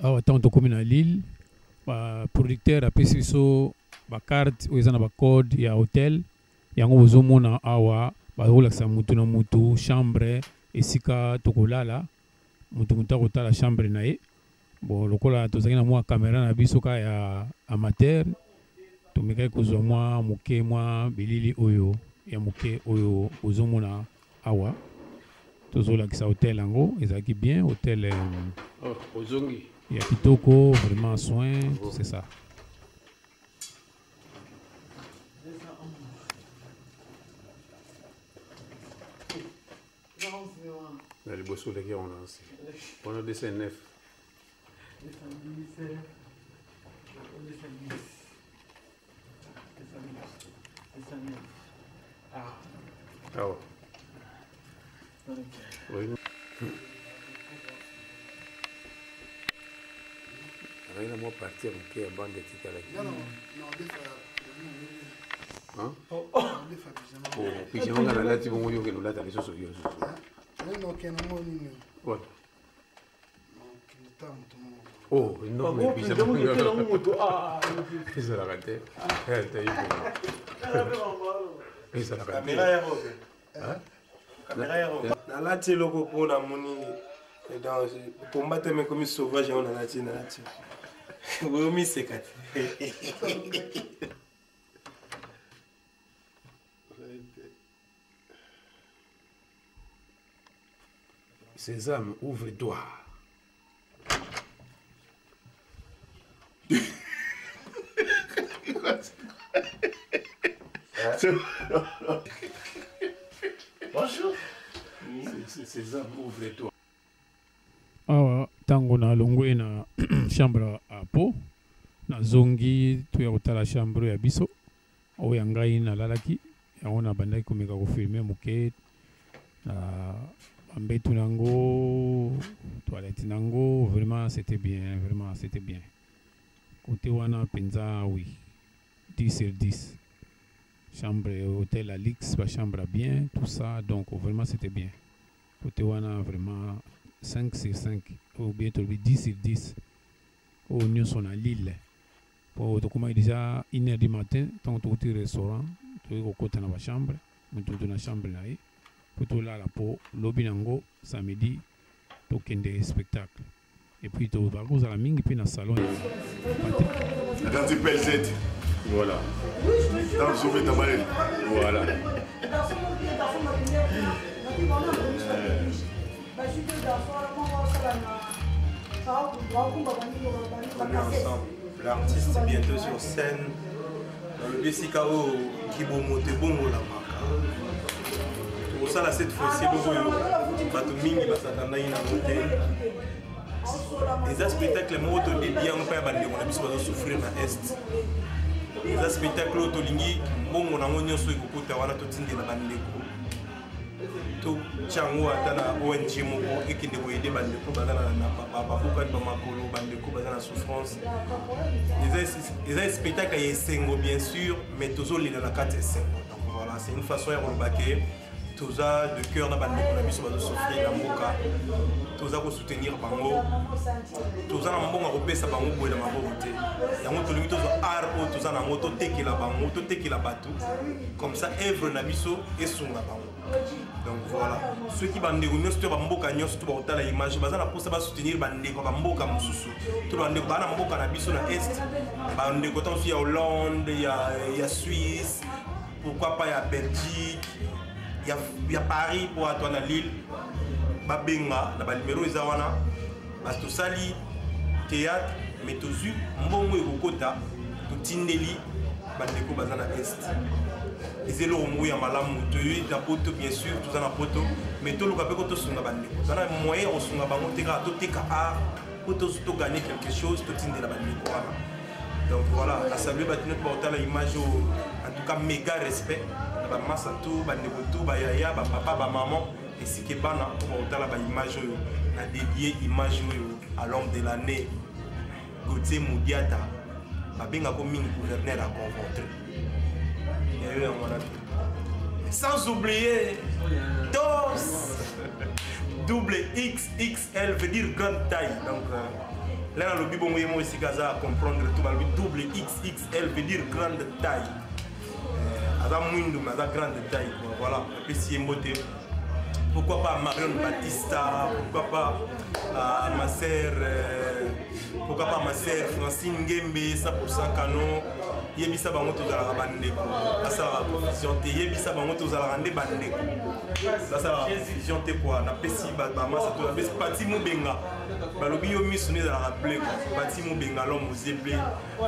awa tant tokomi na Lille producteur apesi biso carte oyo eza na code ya hotel yango bozomona awa bazolakisa mutu na mutu chambre esika tokolala mutu akotala chambre na ye bon lokola tozalaki na mwa caméra na biso ka ya amateur tomekaki kozwa mwa moke mwa bilili oyo ya moke oyo bozomona awa tozolakisa hotel yango ezalaki bien hotel ozongi ya kitoko vraiment soin c'est ça. Dans les bossos de guerre, on a des CNF. Ah ouais. Oui. Rien à moi partir en qui est bande de Tikala. Non, non, hein? Oh, puis j'ai un gars là, tu vas mourir que nous là, t'as les choses. What? Oh, non, mais puis j'ai un gars. Ils ont raté. Ils ont raté. Là, tu es le coco, la moni. Pour battre mes commis sauvages, on a la tienne. Oui, c'est quatre. Sésame, ouvre-toi. Bonjour. Sésame, ouvre-toi. Awa tango na longwe na chambre à peau na zongi tu ya kotala chambre ya biso oyo ya ngai nalalaki yango na bandaki komeka kofilme moke na bambetu nango toilette nango vraiment c'était bien côté wana penza oui 10 sur 10 chambre hôtel Alix chambre bien tout ça donc vraiment c'était bien côté wana vraiment 5 sur 5 ou bien 10 sur 10 au nous sont à Lille pour tu commences déjà 1h du matin tant que tu es au restaurant tu es au côté de la chambre tu es dans la chambre là pour tout là pour lobby nango samedi tu as des spectacles et puis tu vas à la mingi puis dans le salon dans du PLZ voilà dans le souffle tamarel voilà L'artiste bientôt sur scène dans le BCKO qui va monter bon la marque. Pour ça, cette fois-ci, il va s'attendre les spectacles moi au début on pas bande on a besoin de souffrir na est les spectacles au tolingi bon on a monyo so ikukuta wana to tindela bandeko to chango atana ONG moko ekinde ko aider bandeko bazana na papa buka ba makolo bandeko bazana souffrance les spectacles ya sengo bien sûr mais tozo lila na kate sengo donc voilà c'est une façon ya rebaquer toza de cœur na bandeko na biso bazo souffrir na mboka toza ko soutenir bango toza na mbongo ko pesa bango boye na maboko te yango tolingi tozo art o toza na moto tekela bango to tekela bato comme ça œuvre na biso esunga bango donc voilà ceux qui bandeko nyonso to bamboka nyonso to ba image baza na posa ba soutenir bandeko bamboka mususu to bandeko bana mboka na biso na est bandeko tant ya Hollande ya Suisse pourquoi pas ya Belgique ya Paris pour atteindre Lille babenga na ba numéro ezawana parce que sali théâtre mais tozu mbongo ekokota totindeli bandeko bazana est ezelo moya malamu toyi na poto bien sûr tout na poto mais to luka peko to sunga bandeko zana moyen o sunga bango teka to teka art pour to gagner quelque chose to tindela bandeko wana donc voilà à saluer notre portal la image en tout cas méga respect ba massa tout bandeko tout ba yaya ba papa ba maman et si ke bana pour portal la image na dédié image à l'homme de l'année Gauthier Moudiata babenga ko mingi gouverneur à rencontrer sans oublier DOS double XXL veut dire grande taille donc Là, le bibo moi aussi à comprendre tout. Le double XXL veut dire grande taille. Ada mundo, mais ada grande taille. Voilà. Et puis si beauté. Pourquoi pas Marion Batista, pourquoi pas ma sœur, pourquoi pas ma sœur Francine Ngembe, 100% canon. Yebisa bango tozala bandeko. Ça la confusion te. Yebisa bango tozala rande bandeko. Ça la confusion te quoi. Na pesi ba masa to na pesi pati mubenga. Balobi yo misune za la rappeler quoi. Pati mubenga l'homme aux épées.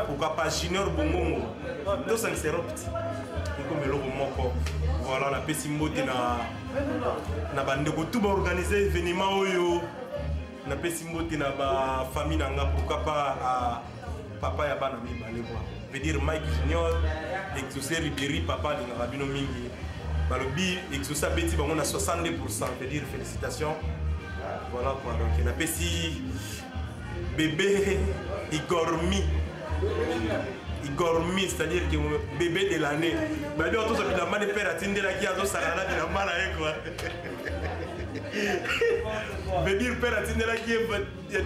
Pourquoi pas Junior Bongongo. To s'interrompre. Comme le moko. Voilà la pesi mbote na bandeko tout ba organiser événement oyo. Na pesi mbote na ba famille nanga pourquoi pas papa ya bana mi balé quoi. Veut dire Mike Junior, Exaucé Ribéry, papa de Rabino Mingi. Balobi, Exaucé Betty, on a 62%. Veut dire félicitations. Voilà quoi. Donc, il y a Pessi, bébé Igormi. Igormi, c'est-à-dire que bébé de l'année. Mais nous, tous les gens, les pères, attendent la guerre, ils ont sarana de la mala, quoi. Veut dire père attendent la guerre,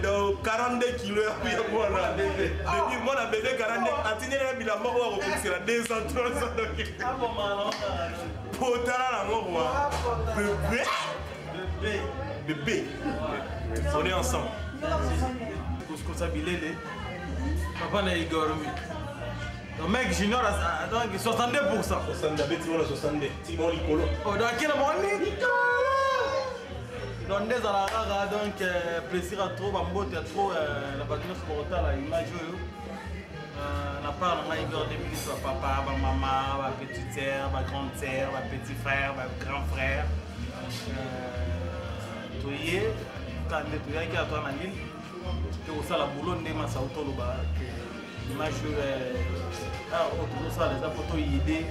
dans 42 kilos, il y a moi là. Veut dire moi, la bébé 42, attendez la la mort, on va 200, 300. Potala la mort, bébé. On est ensemble. Papa n'a Igormi. Le mec Junior a donc 62%. 62, Betty, on a 62. Timon Licolo. Oh, donc quel moment donc des alarara donc plaisir à trop, bambote à trop la bâtiment sportive la image la part on a Igor des ministres papa, ma maman, ma petite sœur, ma grande sœur, ma petit frère, ma grand frère. Toyé quand tu es qui a toi en Lille que au ça la boulot de ma sauto là que image tout ça les photos idées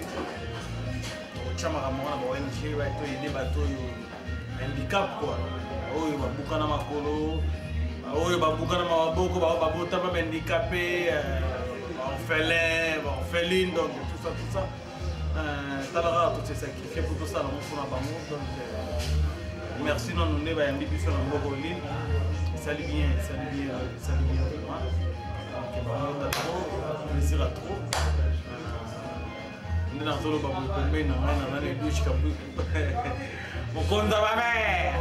au chamara moi la ONG va to idée bateau handicap quoi. Oyo babukana makolo, oyo babukana maboko, babota ba handicapé, orphelin, donc tout ça. Talara tout c'est sacrifié pour tout ça dans mon bango donc merci non nous ne ba yambi biso na mboko Lille. Salut bien vraiment. Donc ba trop, plaisir à trop. On est dans le babou combien na les douches kabu. Mon compte à ma mère.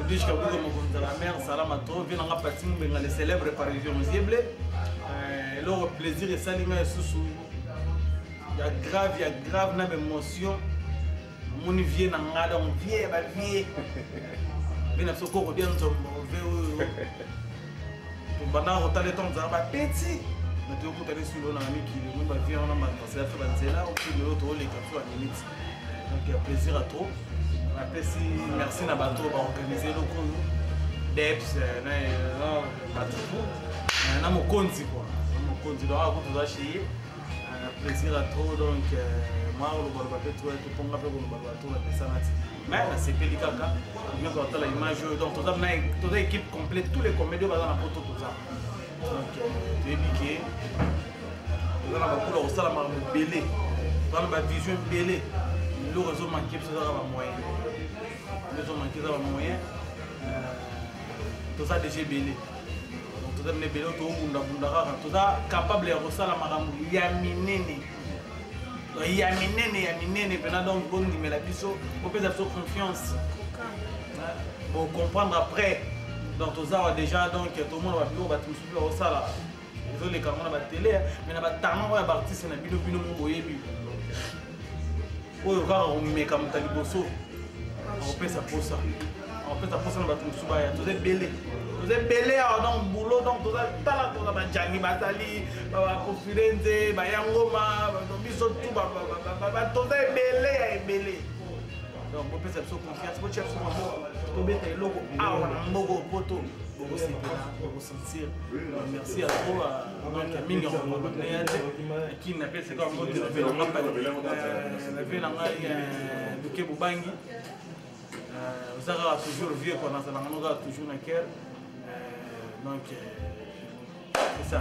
Je dis que mon compte à la mère, salam à toi. Viens en partie, nous les célèbres parisien aux Zieble. Leur plaisir et saluer sous. Il y a grave une émotion. Mon vient en nada, on vient, bah vient. Viens à ce qu'on revient dans le vélo. Pendant que tu as le temps, tu as petit. Mais tu as sur l'eau, qui vient en main. C'est la fin de là, on peut le retour les cafés à limite. Donc il y a plaisir à trop. Merci à bateau pour organiser le coup. Deps, na mon compte quoi. Mon compte donc on doit chier. Plaisir à trop donc moi le bateau tout pour moi le bateau la ça mais c'est pélicat nous on a l'image donc toute l'équipe complète tous les comédiens dans la photo tout ça. Donc tu es piqué. On a beaucoup de ça la belé. Dans la vision belé. Le réseau manqué ça va moyen. Les gens manquent des moyens. Tout ça déjà belé. Donc tout ça belé tout tout ça capable de ressentir la maramou yaminene. Yaminene pendant donc bon mais la biso pour faire confiance. Pour comprendre après. Donc tout ça déjà donc tout le monde va plus va tout subir au ça là. Désolé quand on a la télé mais na ba tellement va partir c'est na bino mon boyebi. On met comme Taliboso, on fait ça pour ça. On fait ça pour ça, on va tout subir. Tout est belé. Tout est belé, on boulot, donc tout est talent, tout est Djani Batali, Confidence, Bayangoma, tout est belé. Donc on fait ça pour confiance, pour chef sur moi, pour mettre le logo, on a un logo photo. Sentir. Merci à toi, Mignon, qui n'a pas fait comme moi, qui n'a fait Bubangi. Vous avez toujours vieux pendant ce moment, toujours dans le cœur. Donc, c'est ça.